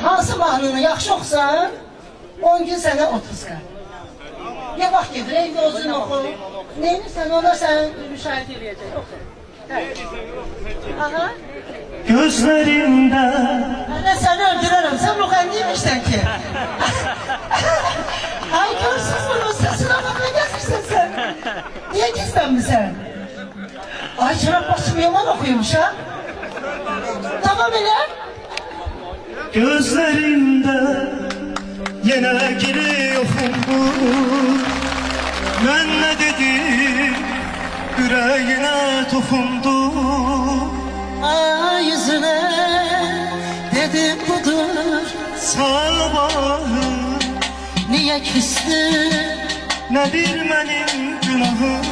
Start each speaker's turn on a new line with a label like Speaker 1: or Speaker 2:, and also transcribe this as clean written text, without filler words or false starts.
Speaker 1: Hansı mahnını yaxşı oxusan, 10 gün sənə 30 qat. Ya vaxt gedir, evdə özün oxu. Neyinirsən, ona sən müşahidə edəcək, oxu. Aha.
Speaker 2: Gözlerimde
Speaker 1: Mən səni öldürərəm, sən müğənniymişsən ki. Ay görsüz bunu, səsine bak, ne gəzirsən sən? Niye gizlənmirsən? Ay çıraq başım yaman oxuymuş ha. Tamam elə.
Speaker 2: Gözlerimde yine giriyorsun bu. Ben ne dedim yüreğine tokundu.
Speaker 1: Ay yüzüne dedim budur.
Speaker 2: Sabahı
Speaker 1: Niye küstün?
Speaker 2: nedir benim günahım?